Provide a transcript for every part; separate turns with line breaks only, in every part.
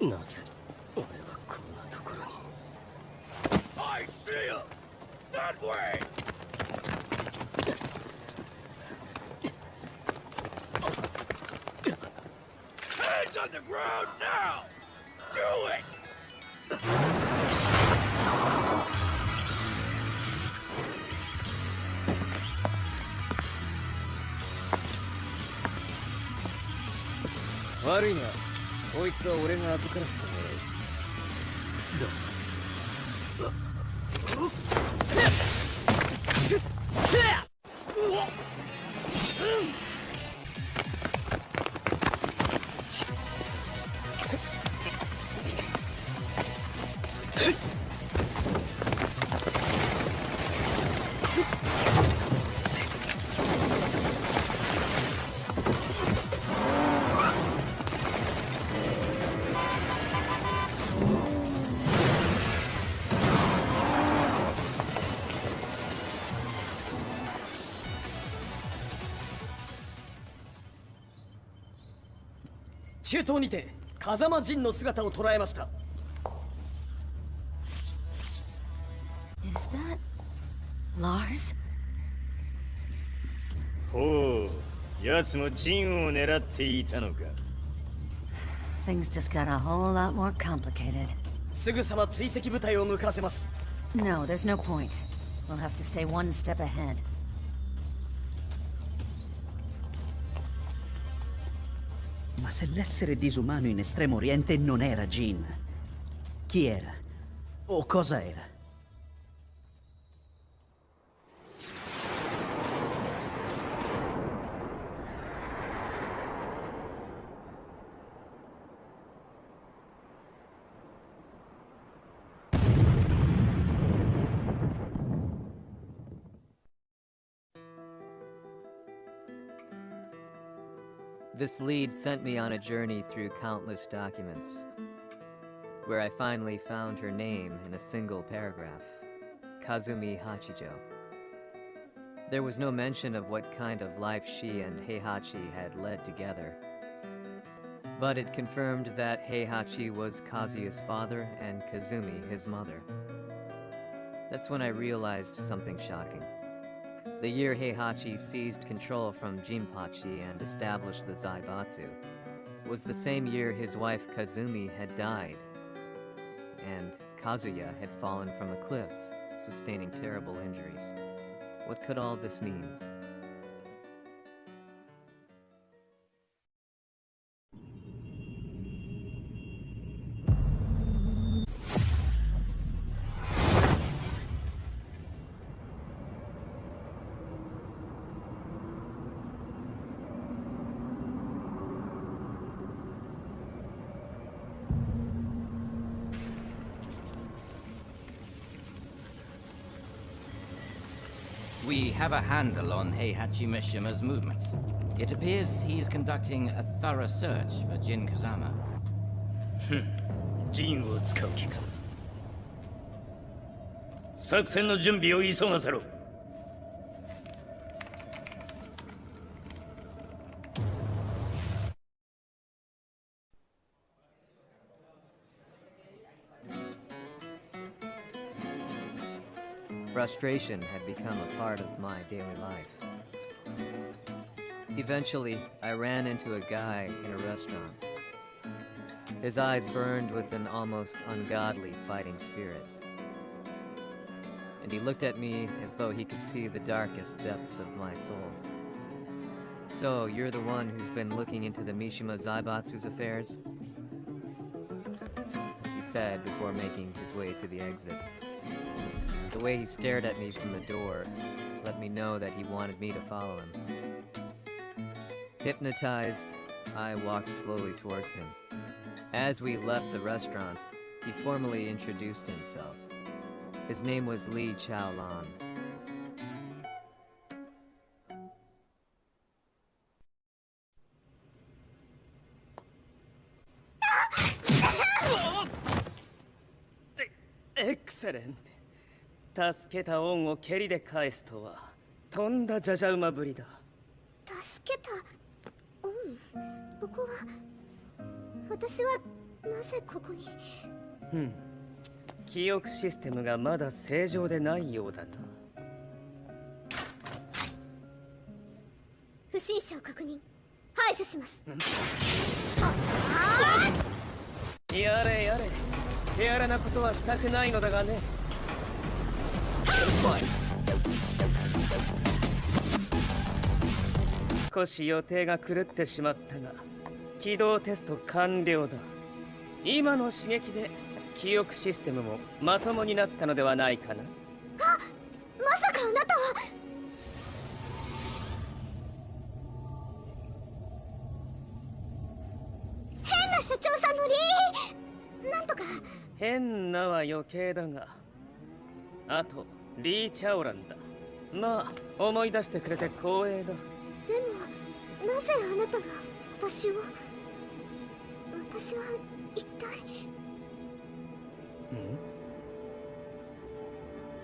なぜ俺はこんなところに。 I see him! That way! Hands on the ground now! Do it! 悪いな。こいつは俺が預からせてもらう。中東にて風間陣の姿を捉えました。
Is that Lars?
ほう、奴も陣を狙っていたのか。
Things just got a whole lot more complicated.
すぐさま追跡部隊を向かわせます。
No, there's no point. We'll have to stay one step ahead.
Ma se l'essere disumano in Estremo Oriente non era Jin, chi era? O cosa era?
This lead sent me on a journey through countless documents, where I finally found her name in a single paragraph, Kazumi Hachijo. There was no mention of what kind of life she and Heihachi had led together, but it confirmed that Heihachi was Kazuya's father and Kazumi his mother. That's when I realized something shocking. The year Heihachi seized control from Jinpachi and established the Zaibatsu was the same year his wife Kazumi had died, and Kazuya had fallen from a cliff, sustaining terrible injuries. What could all this mean?
We have a handle on Heihachi Mishima's movements. It appears he is conducting a thorough search for Jin Kazama.
陣を使う気か。作戦の準備を急がせろ。
Frustration had become a part of my daily life. Eventually, I ran into a guy in a restaurant. His eyes burned with an almost ungodly fighting spirit. And he looked at me as though he could see the darkest depths of my soul. So, you're the one who's been looking into the Mishima Zaibatsu's affairs? He said before making his way to the exit. The way he stared at me from the door let me know that he wanted me to follow him. Hypnotized, I walked slowly towards him. As we left the restaurant, he formally introduced himself. His name was Li Chaolan.
Excellent. 助けた恩を蹴りで返すとはとんだじゃじゃ馬ぶりだ。
助けた恩？ここは私はなぜここに？
記憶システムがまだ正常でないようだな。
不審者を確認。排除します。
やれやれ、手荒なことはしたくないのだがね。少し予定が狂ってしまったが、起動テスト完了だ。今の刺激で記憶システムもまともになったのではないかな。
まさかあなたは。変な社長さんのなんとか。
変なは余計だが、あとリー・チャオランだ。まあ思い出してくれて光栄だ。
でもなぜあなたが私は一体。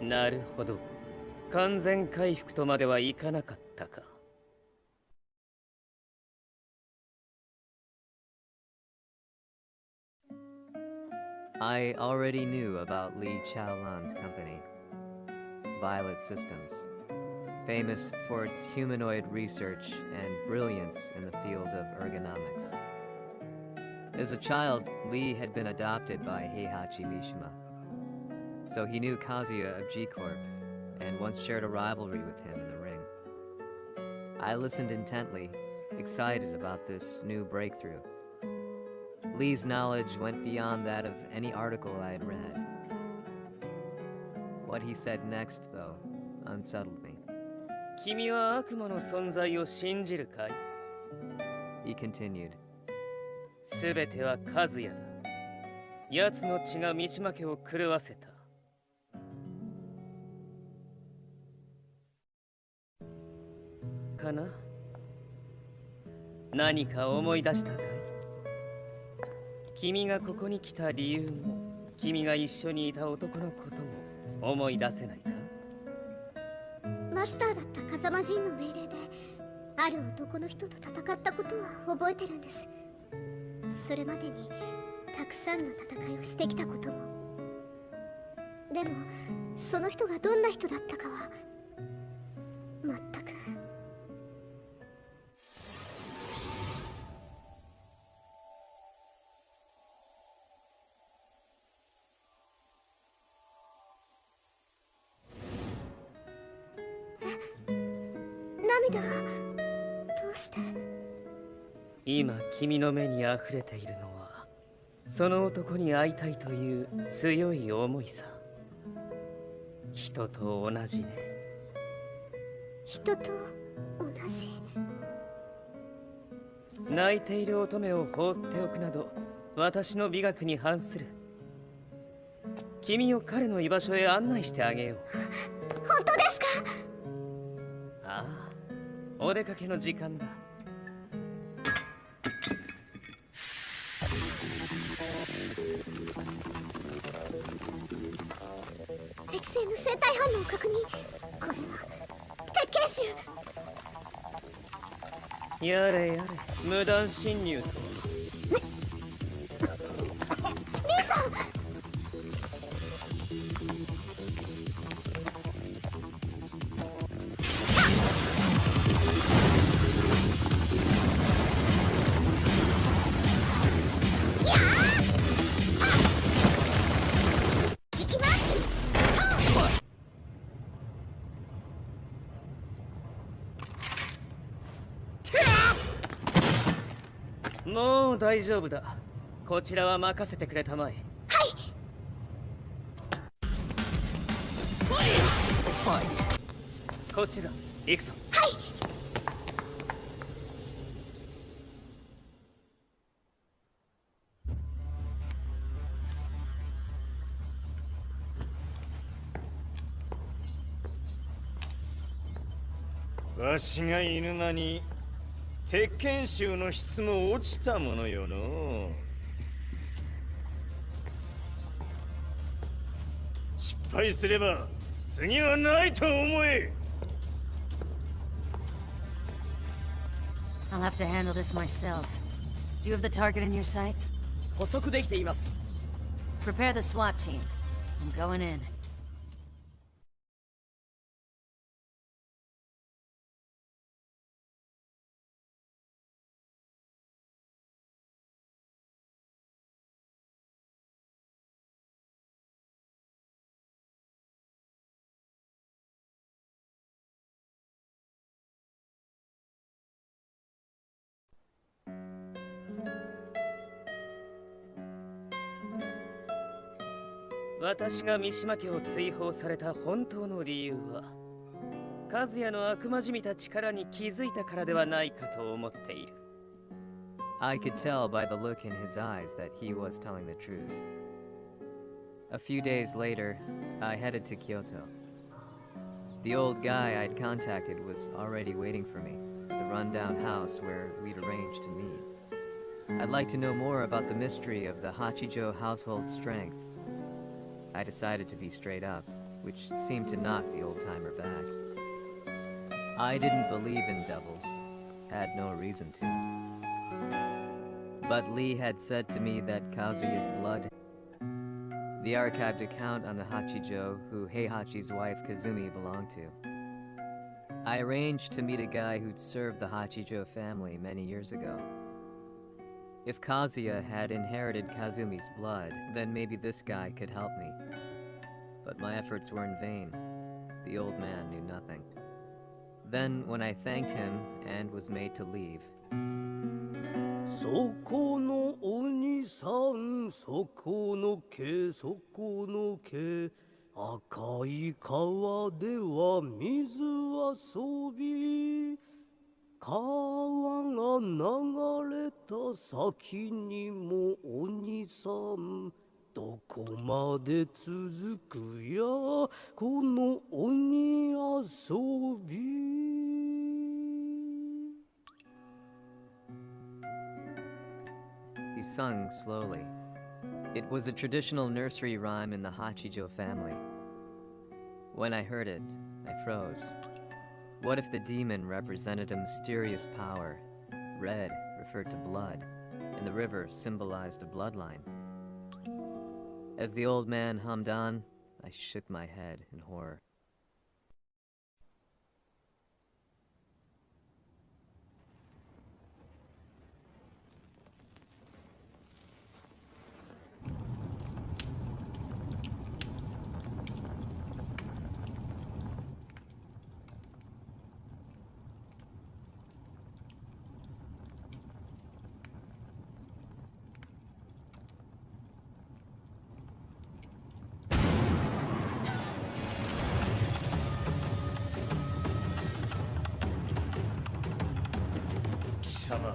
なるほど、完全回復とまではいかなかったか。
I already knew about Li Chaolan's company, Violet Systems, famous for its humanoid research and brilliance in the field of ergonomics. As a child, Li had been adopted by Heihachi Mishima, so he knew Kazuya of G-Corp and once shared a rivalry with him in the ring. I listened intently, excited about this new breakthrough. Lee's knowledge went beyond that of any article I had read. What he said next, though, unsettled me.
君は悪魔の存在を信じるかい?
He continued.
すべてはカズヤだ。奴の血が三島家を狂わせた。かな？何か思い出したかい？君がここに来た理由も、君が一緒にいた男のことも思い出せないか？
マスターだった風間陣の命令である男の人と戦ったことは覚えてるんです。それまでにたくさんの戦いをしてきたことも。でもその人がどんな人だったかは全く。涙がどうして？
今君の目に溢れているのはその男に会いたいという強い思いさ。人と同じね。
人と同じ。
泣いている乙女を放っておくなど私の美学に反する。君を彼の居場所へ案内してあげよう。
本当ですか？
ああ、お出かけの時間だ。
適正の生体反応を確認。これは鉄拳臭。
やれやれ、無断侵入と。
兄さん。
もう大丈夫だ。こちらは任せてくれたまえ。
はい。
こっちだ。行くぞ。
はい。
わしが犬間に鉄拳衆の質も落ちたものよの。失敗すれば次はないと思え。
I'll have to handle this myself. Do you have the target in your sights?
捕捉できています。
Prepare the SWAT team. I'm going in.
私が三島家を追放された本当の理由は、和也の悪魔じみた力に気づいたからではないかと思っている。
I could tell by the look in his eyes that he was telling the truth. A few days later, I headed to Kyoto. The old guy I'd contacted was already waiting for me at the rundown house where we'd arranged to meet. I'd like to know more about the mystery of the Hachijo household strength. I decided to be straight up, which seemed to knock the old-timer back. I didn't believe in devils, had no reason to. But Lee had said to me that Kazuya's blood, the archived account on the Hachijo who Heihachi's wife Kazumi belonged to. I arranged to meet a guy who'd served the Hachijo family many years ago. If Kazuya had inherited Kazumi's blood, then maybe this guy could help me. But my efforts were in vain. The old man knew nothing. Then, when I thanked him and was made to leave,
そこの鬼さん、そこの毛、そこの毛、赤い川では水遊び。川が流れた先にも鬼さん、どこまで続くやこの鬼遊び。
he sung slowly. It was a traditional nursery rhyme in the Hachijo family. When I heard it, I froze. What if the demon represented a mysterious power? Red referred to blood, and the river symbolized a bloodline. As the old man hummed on, I shook my head in horror.
Sama,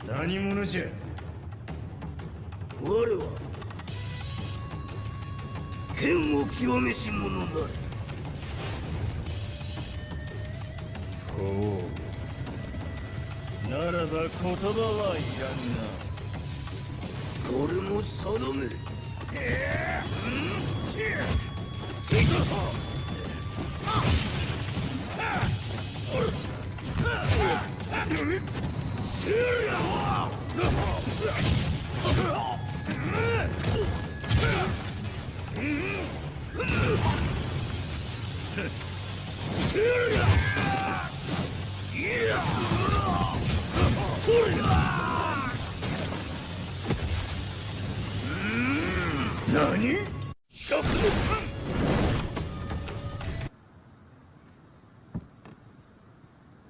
何者じゃ。
我は剣を極めし者なり。
ほう。ならば言葉はいらんな。
これも定め。
何？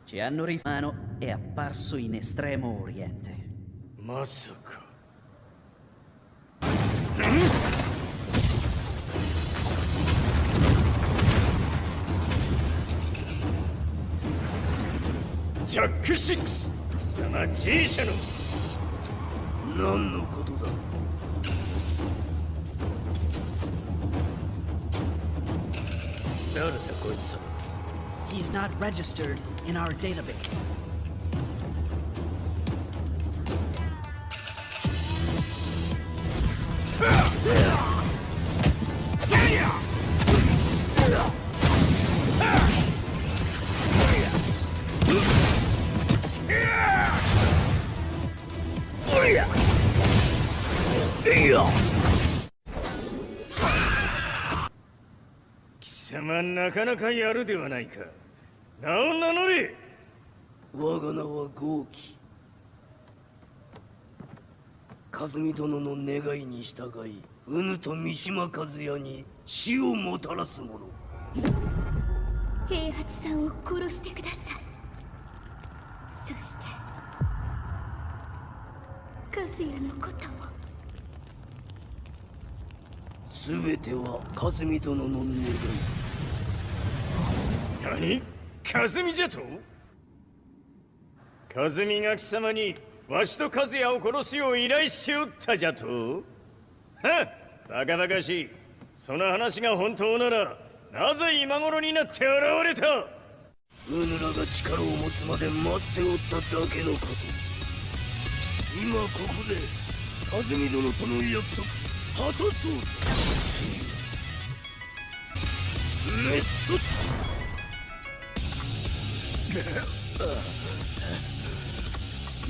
Ci hanno rifano è apparso in Estremo Oriente.
まさか。ジャック6、貴様 G 社の
何のことだ。
誰だこいつは。
He's not registered in our database.
んや。
貴様なかなかやるではないか。名を名乗れ。
我が名は豪輝。和美殿の願いに従い、うぬと三島和也に死をもたらす者。
平八さんを殺してください。そして和也のことも。
全ては和美殿の願い。
何？和美じゃと？和美が貴様にわしと和也を殺すよう依頼しておったじゃと？はっ、バカバカしい。その話が本当ならなぜ今頃になって現れた？
うぬらが力を持つまで待っておっただけのこと。今ここで和美殿との約束果たそうぞ。メッソ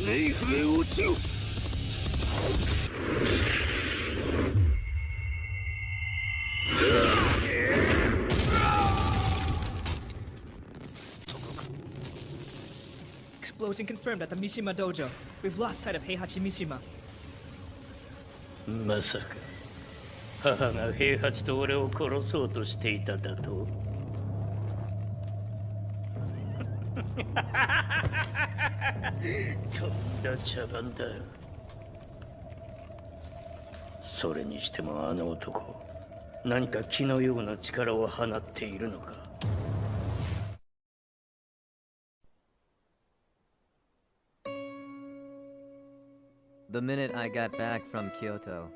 ネイフへ落ちよ。
Explosion confirmed at the Mishima dojo. We've lost sight of Heihachi Mishima.
まさか母が平八と俺を殺そうとしていただと？とんだ茶番だ。それにしてもあの男、何か気のような力を放っているのか。
The minute I got back from Kyoto,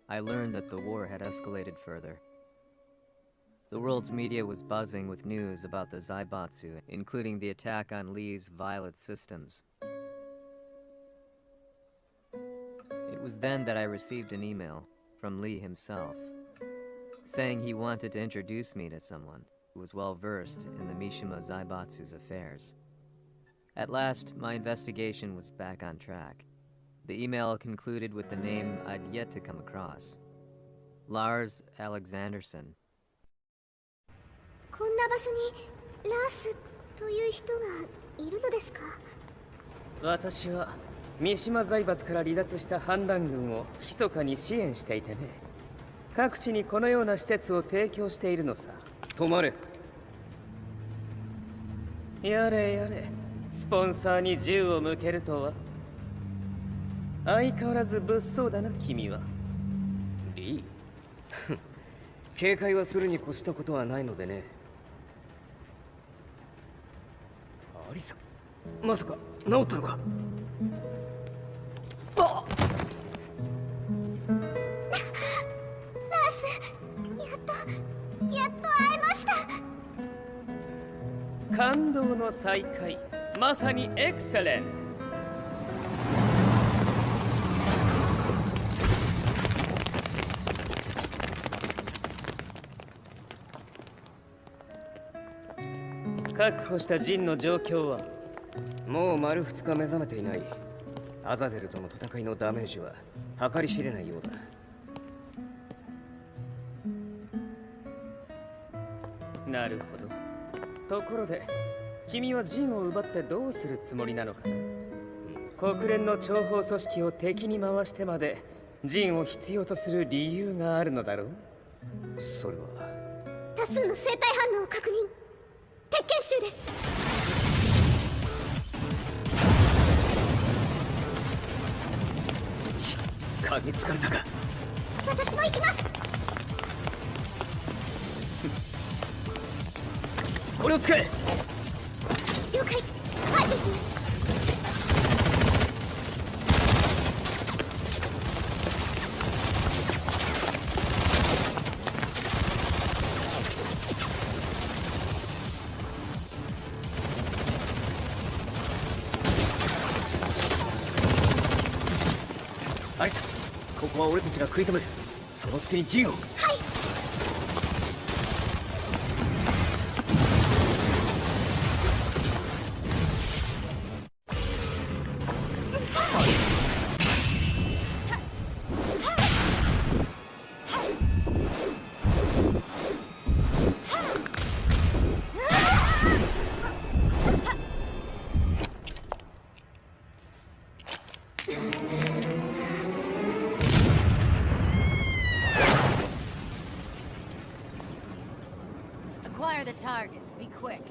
I learned that the war had escalated further. The world's media was buzzing with news about the Zaibatsu, including the attack on Lee's Violet systems. It was then that I received an email from Lee himself, saying he wanted to introduce me to someone who was well versed in the Mishima Zaibatsu's affairs. At last, my investigation was back on track. The email concluded with a name I'd yet to come across. Lars Alexanderson.
こんな場所にラースという人がいるのですか？
私は三島財閥から離脱した反乱軍を密かに支援していてね。各地にこのような施設を提供しているのさ。止まれ。やれやれ、スポンサーに銃を向けるとは。相変わらず物騒だな、君は。
リー警戒はするに越したことはないのでね。アリサ、まさか治ったのか？あっ！
ラース、やっと会えました。
感動の再会、まさにエクセレント。確保したジンの状況は？
もう丸2日目覚めていない。アザゼルとの戦いのダメージは計り知れないようだ。
なるほど。ところで、君はジンを奪ってどうするつもりなのかな？国連の諜報組織を敵に回してまでジンを必要とする理由があるのだろう？
それは
多数の生体反応を確認。鉄拳衆です。
嗅ぎつかれたか？
私も行きます。
これを使え。
了解。排除します。
アリサ、ここは俺たちが食い止める。その隙にジンを。
はい。
target. Be quick.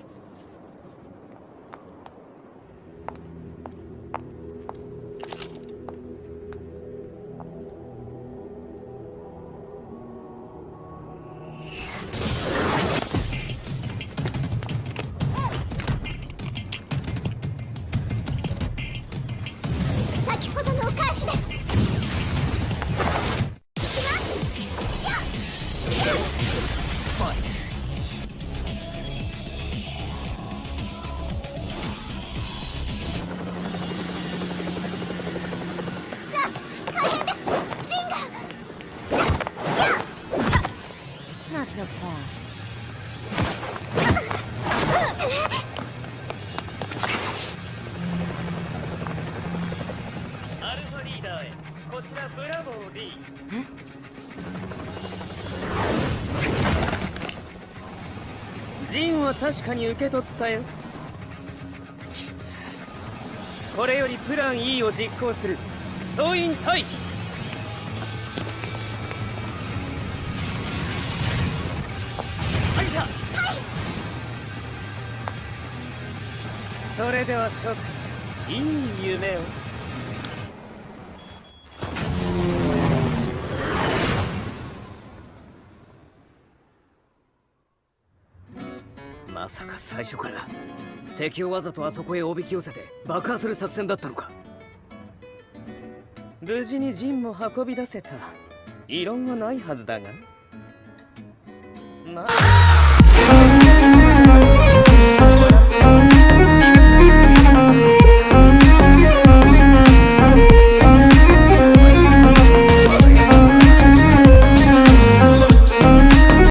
Not so fast.
アルファリーダーへ。こちらブラボー D。ジンは確かに受け取ったよ。これよりプラン E を実行する。総員退避。はいた。それでは諸君、いい夢を。
まさか最初から敵をわざとあそこへおびき寄せて爆破する作戦だったのか。
無事にジンも運び出せた。異論はないはずだが。まあ